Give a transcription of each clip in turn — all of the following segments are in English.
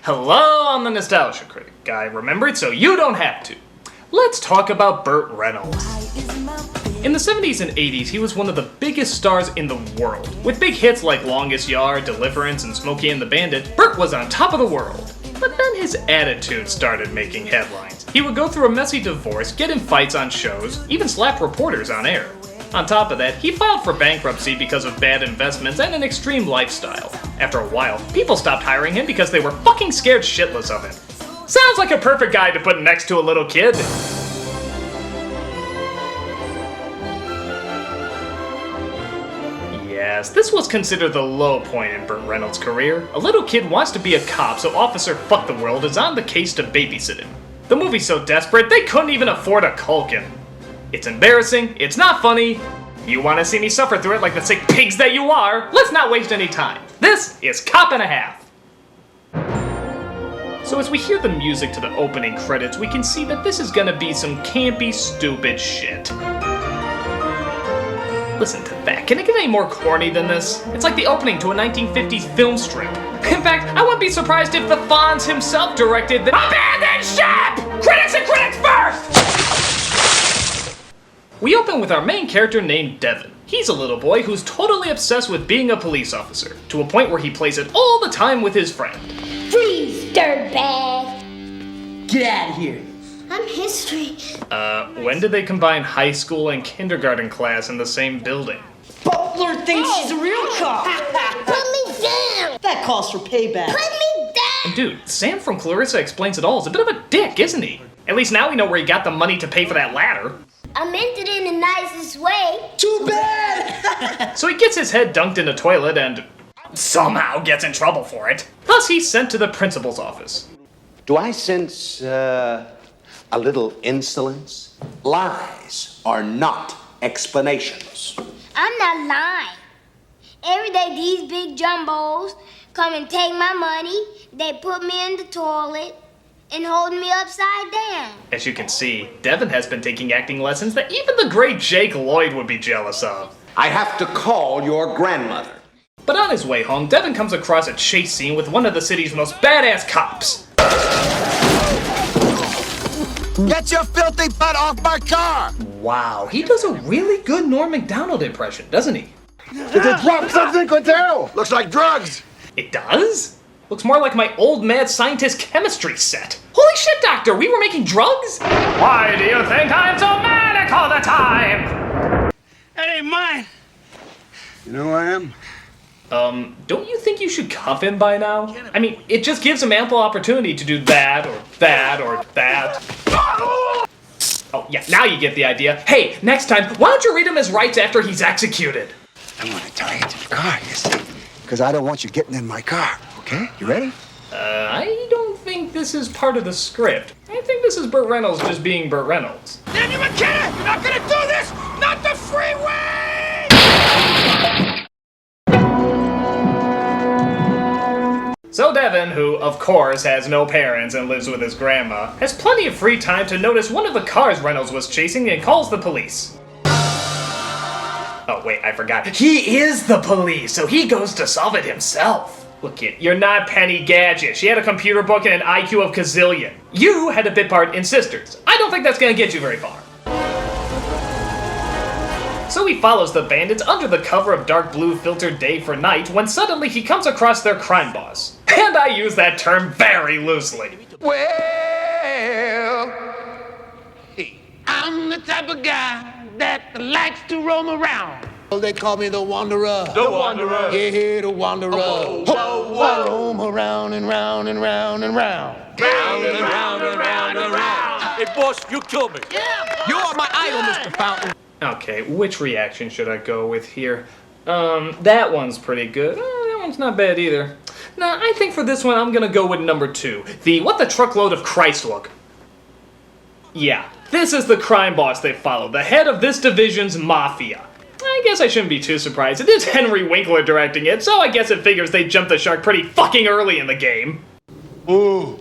Hello, I'm the Nostalgia Critic guy. Remember it so you don't have to. Let's talk about Burt Reynolds. In the 70s and 80s, he was one of the biggest stars in the world. With big hits like Longest Yard, Deliverance, and Smokey and the Bandit, Burt was on top of the world. But then his attitude started making headlines. He would go through a messy divorce, get in fights on shows, even slap reporters on air. On top of that, he filed for bankruptcy because of bad investments and an extreme lifestyle. After a while, people stopped hiring him because they were fucking scared shitless of him. Sounds like a perfect guy to put next to a little kid. Yes, this was considered the low point in Burt Reynolds' career. A little kid wants to be a cop, so Officer Fuck the World is on the case to babysit him. The movie's so desperate, they couldn't even afford a Culkin. It's embarrassing, it's not funny. You want to see me suffer through it like the sick pigs that you are? Let's not waste any time. This is Cop and a Half. So as we hear the music to the opening credits, we can see that this is gonna be some campy, stupid shit. Listen to that. Can it get any more corny than this? It's like the opening to a 1950s film strip. In fact, I wouldn't be surprised if the Fonz himself directed the Abandoned Ship! Critics and critics first! We open with our main character named Devin. He's a little boy who's totally obsessed with being a police officer, to a point where he plays it all the time with his friend. Freeze, dirtbag! Get out of here! I'm history. When did they combine high school and kindergarten class in the same building? Butler thinks she's a real cop! Put me down! That calls for payback. Put me down! Dude, Sam from Clarissa Explains It All is a bit of a dick, isn't he? At least now we know where he got the money to pay for that ladder. I meant it in the nicest way. Too bad! So he gets his head dunked in a toilet and somehow gets in trouble for it. Thus he's sent to the principal's office. Do I sense, a little insolence? Lies are not explanations. I'm not lying. Every day these big jumbos come and take my money, they put me in the toilet, and hold me upside down. As you can see, Devin has been taking acting lessons that even the great Jake Lloyd would be jealous of. I have to call your grandmother. But on his way home, Devin comes across a chase scene with one of the city's most badass cops. Get your filthy butt off my car! Wow, he does a really good Norm Macdonald impression, doesn't he? Did they drop something, Quintero? Looks like drugs. It does? Looks more like my old mad scientist chemistry set. Holy shit, Doctor, we were making drugs? Why do you think I'm so manic all the time? That ain't mine. You know who I am? Don't you think you should cuff him by now? I mean, it just gives him ample opportunity to do that, or that, or that. Oh, yeah, now you get the idea. Hey, next time, why don't you read him his rights after he's executed? I'm gonna tie you to the car, you see? Because I don't want you getting in my car, okay? You ready? I don't think this is part of the script. I think this is Burt Reynolds just being Burt Reynolds. Daniel McKenna, you're not gonna do this! Not the freeway! So Devin, who of course has no parents and lives with his grandma, has plenty of free time to notice one of the cars Reynolds was chasing and calls the police. Oh wait, I forgot. He is the police, so he goes to solve it himself. Look kid, you're not Penny Gadget. She had a computer book and an IQ of gazillion. You had a bit part in Sisters. I don't think that's gonna get you very far. So he follows the bandits under the cover of dark blue filtered day for night when suddenly he comes across their crime boss. And I use that term very loosely. Well, hey, I'm the type of guy that likes to roam around. They call me the Wanderer. The Wanderer. Yeah, the Wanderer. Whoa, whoa, whoa. I roam around and round and round and round. Round and round and round and round. Hey, boss, you killed me. You are my idol, Mr. Fountain. Okay, which reaction should I go with here? That one's pretty good. That one's not bad either. Nah, I think for this one I'm gonna go with number 2. The what the truckload of Christ look. Yeah, this is the crime boss they follow, the head of this division's mafia. I guess I shouldn't be too surprised. It is Henry Winkler directing it, so I guess it figures they jumped the shark pretty fucking early in the game. Ooh.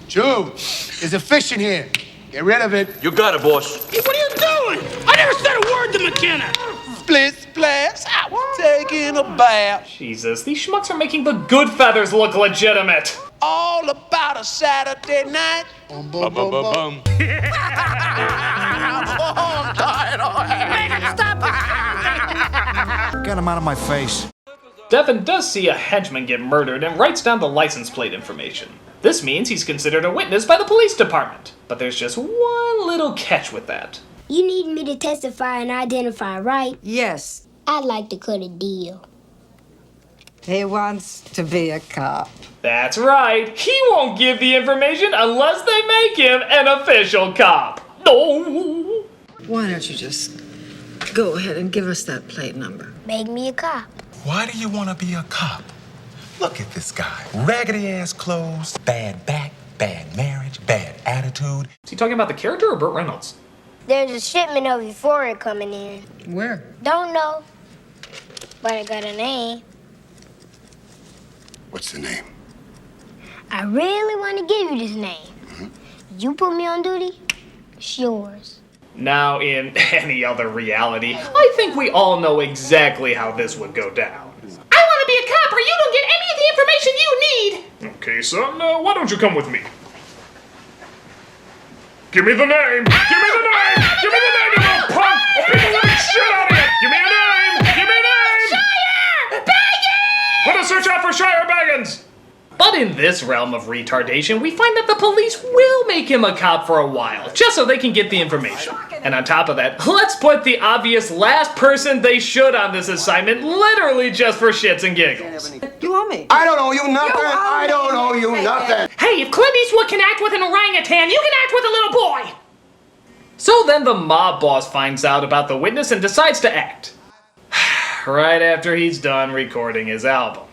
Joe, there's a fish in here. Get rid of it. You got it, boss. Hey, what are you doing? I never said a word to McKenna. Split splash. Taking a bath. Jesus, these schmucks are making the good feathers look legitimate. all about a Saturday night. Bum, bum, bum, bum, bum. I'm tired already. Get him out of my face. Devin does see a henchman get murdered and writes down the license plate information. This means he's considered a witness by the police department. But there's just one little catch with that. You need me to testify and identify, right? Yes, I'd like to cut a deal. he wants to be a cop. That's right, he won't give the information unless they make him an official cop. No. Why don't you just go ahead and give us that plate number? Make me a cop. Why do you want to be a cop? Look at this guy. Raggedy ass clothes, bad back, bad marriage, bad attitude. Is he talking about the character or Burt Reynolds? There's a shipment of euphoria coming in. Where? Don't know, but I got a name. What's the name? I really want to give you this name. You put me on duty, it's yours. Now, in any other reality, I think we all know exactly how this would go down. I want to be a cop or you don't get any of the information you need. Okay, son, why don't you come with me? Give me the name! Give me the name! Give me the name, you little punk! Or people will beat shit out of you! Give me a name! Give me a name! Shire! Baggins! Put a search out for Shire Baggins! But in this realm of retardation, we find that the police will make him a cop for a while, just so they can get the information. And on top of that, let's put the obvious last person they should on this assignment, literally just for shits and giggles. You owe me. I don't owe you nothing. I don't owe you nothing. Hey, if Clint Eastwood can act with an orangutan, you can act with a little boy. So then the mob boss finds out about the witness and decides to act. Right after he's done recording his album.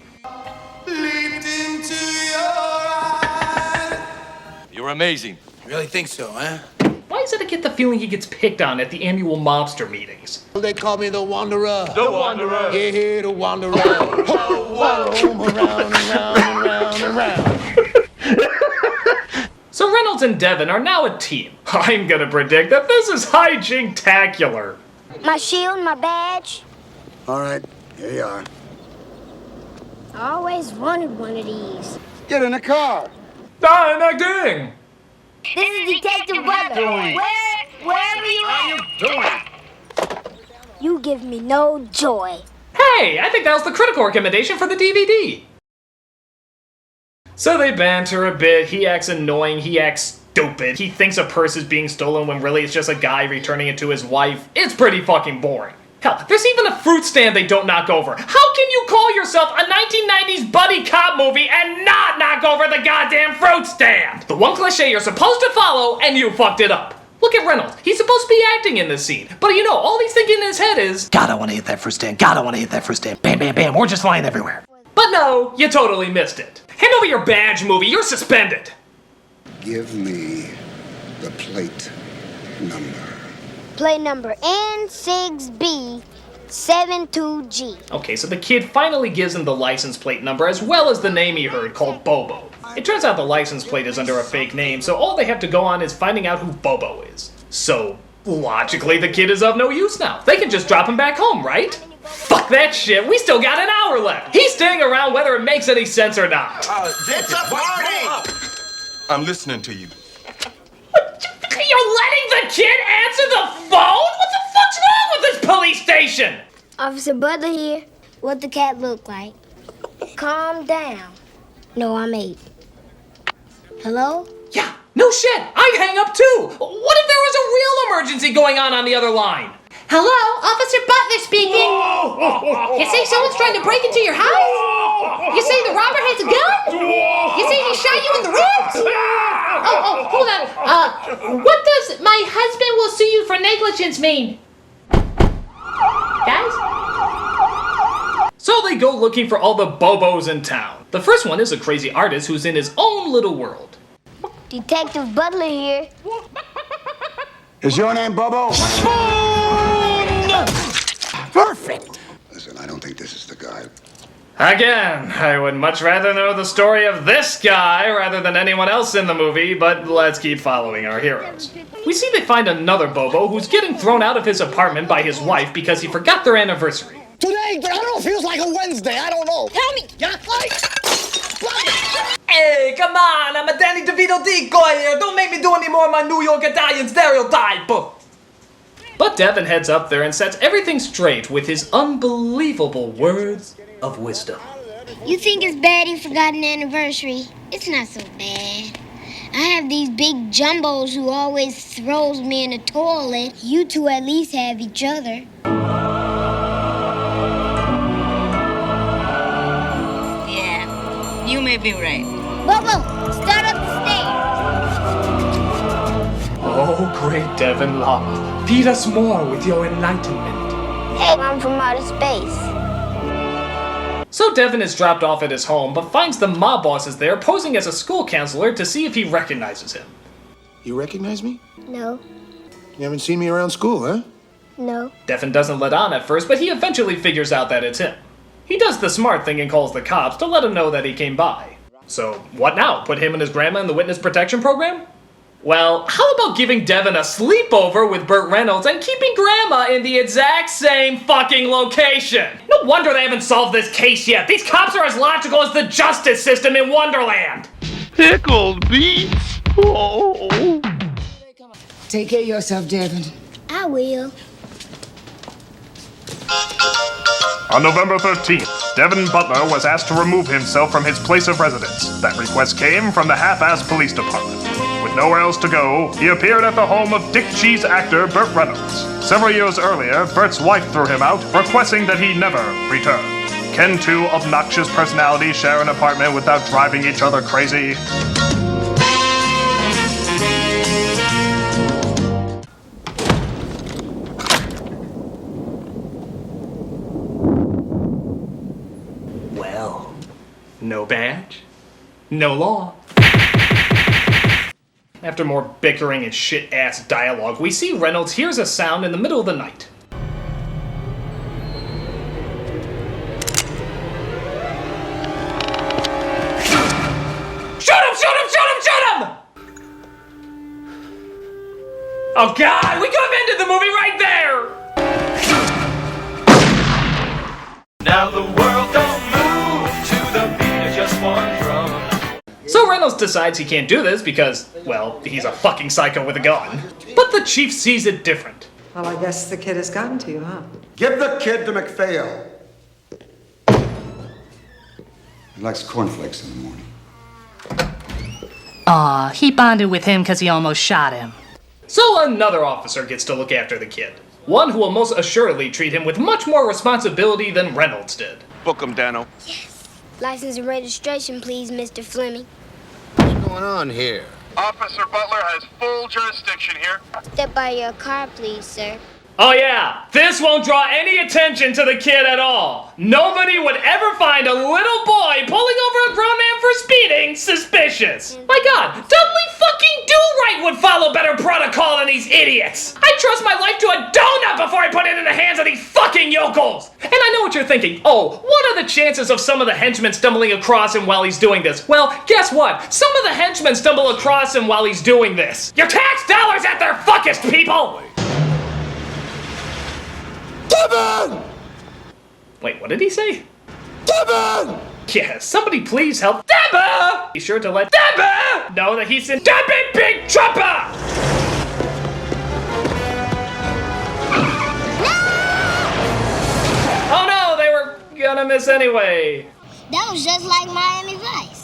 You're amazing. Really think so, huh? Why does it get the feeling he gets picked on at the annual mobster meetings? They call me the Wanderer. The Wanderer. Yeah, the Wanderer. Roam around and round and round and round. So Reynolds and Devin are now a team. I'm gonna predict that this is hijink-tacular. My shield, my badge. All right, here you are. I always wanted one of these. Get in the car. I'm acting! This is Detective Butler. Wherever you are. You give me no joy. Hey, I think that was the critical recommendation for the DVD. So they banter a bit, he acts annoying, he acts stupid, he thinks a purse is being stolen when really it's just a guy returning it to his wife. It's pretty fucking boring. Hell, there's even a fruit stand they don't knock over. How can you call yourself a 1990s buddy cop movie and not knock over the goddamn fruit stand? The one cliche you're supposed to follow, and you fucked it up. Look at Reynolds. He's supposed to be acting in this scene. But you know, all he's thinking in his head is, God, I want to hit that fruit stand. God, I want to hit that fruit stand. Bam, bam, bam. We're just flying everywhere. But no, you totally missed it. Hand over your badge, movie. You're suspended. Give me the plate number. Plate number N6B72G. Okay, so the kid finally gives him the license plate number as well as the name he heard called Bobo. It turns out the license plate is under a fake name, so all they have to go on is finding out who Bobo is. So, logically, the kid is of no use now. They can just drop him back home, right? Fuck that shit, we still got an hour left. He's staying around whether it makes any sense or not. It's a party! I'm listening to you. You're letting the kid answer the phone? What the fuck's wrong with this police station? Officer Butler here. What the cat look like? Calm down. No, I'm 8. Hello? Yeah, no shit, I'd hang up too. What if there was a real emergency going on the other line? Hello, Officer Butler speaking. You say someone's trying to break into your house? You say the robber has a gun? You say he shot you in the ribs? Oh, hold on. What does my husband will sue you for negligence mean? Guys? So they go looking for all the Bobos in town. The first one is a crazy artist who's in his own little world. Detective Butler here. Is your name Bobo? Perfect. Listen, I don't think this is the guy. Again, I would much rather know the story of this guy rather than anyone else in the movie, but let's keep following our heroes. We see they find another Bobo who's getting thrown out of his apartment by his wife because he forgot their anniversary. Today, I don't know, feels like a Wednesday. I don't know. Tell me. Yeah, like. Hey, come on, I'm a Danny DeVito decoy here. Don't make me do any more of my New York Italian stereotype. But Devin heads up there and sets everything straight with his unbelievable words of wisdom. You think it's bad he forgot an anniversary? It's not so bad. I have these big jumbos who always throws me in the toilet. You two at least have each other. Yeah, you may be right. Bobo, start up the stairs. Oh, great Devin Llama, feed us more with your enlightenment. Hey, I'm from outer space. So Devin is dropped off at his home, but finds the mob bosses there posing as a school counselor to see if he recognizes him. You recognize me? No, You haven't seen me around school, huh? no. Devin doesn't let on at first, but he eventually figures out that it's him. He does the smart thing and calls the cops to let him know that he came by. So, what now? Put him and his grandma in the witness protection program? Well, how about giving Devin a sleepover with Burt Reynolds and keeping Grandma in the exact same fucking location? No wonder they haven't solved this case yet. These cops are as logical as the justice system in Wonderland. Pickled beets. Oh. Take care of yourself, Devin. I will. On November 13th, Devin Butler was asked to remove himself from his place of residence. That request came from the half-assed police department. With nowhere else to go, he appeared at the home of Dick Cheese actor Burt Reynolds. Several years earlier, Burt's wife threw him out, requesting that he never return. Can two obnoxious personalities share an apartment without driving each other crazy? Well, no badge, no law. After more bickering and shit-ass dialogue, we see Reynolds hears a sound in the middle of the night. Shoot him! Shoot him! Shoot him! Shoot him! Oh god, we could have ended the movie right there! Now the world don't move to the beat of just one drum. So Reynolds decides he can't do this because, well, he's a fucking psycho with a gun. But the chief sees it different. Well, I guess the kid has gotten to you, huh? Give the kid to McPhail. He likes cornflakes in the morning. Aw, he bonded with him because he almost shot him. So another officer gets to look after the kid. One who will most assuredly treat him with much more responsibility than Reynolds did. Book him, Dano. License and registration, please, Mr. Fleming. What's going on here? Officer Butler has full jurisdiction here. Step by your car, please, sir. Oh yeah, this won't draw any attention to the kid at all. Nobody would ever find a little boy pulling over a grown man for speeding suspicious. My god, Dudley fucking Do-Right would follow better protocol than these idiots. I trust my life to a donut before I put it in the hands of these fucking yokels. And I know what you're thinking. Oh, what are the chances of some of the henchmen stumbling across him while he's doing this? Well, guess what? Some of the henchmen stumble across him while he's doing this. Your tax dollars at their fuckest, people! Devin! Wait, what did he say? Devin! Yeah, somebody please help Deborah! Be sure to let Deborah know that he's in Debbie Big Chopper! Oh no, they were gonna miss anyway. That was just like Miami Vice.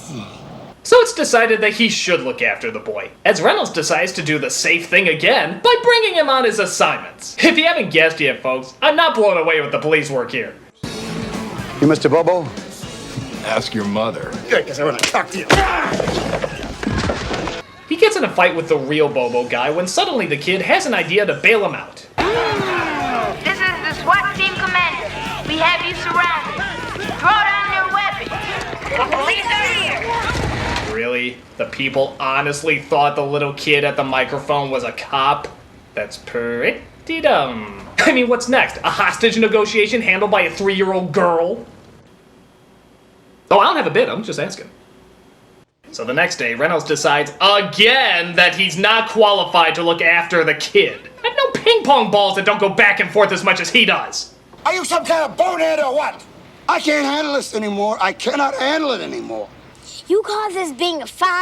So it's decided that he should look after the boy, as Reynolds decides to do the safe thing again by bringing him on his assignments. If you haven't guessed yet, folks, I'm not blown away with the police work here. You Mr. Bobo? Ask your mother. Good, because I want to talk to you. He gets in a fight with the real Bobo guy when suddenly the kid has an idea to bail him out. This is the SWAT team commander. We have you surrounded. Throw down your weapons. The police are here. Really? The people honestly thought the little kid at the microphone was a cop? That's pretty dumb. I mean, what's next? A hostage negotiation handled by a 3-year-old girl? Oh, I don't have a bid, I'm just asking. So the next day, Reynolds decides again that he's not qualified to look after the kid. I have no ping pong balls that don't go back and forth as much as he does. Are you some kind of bonehead or what? I can't handle this anymore. I cannot handle it anymore. You call this being a father?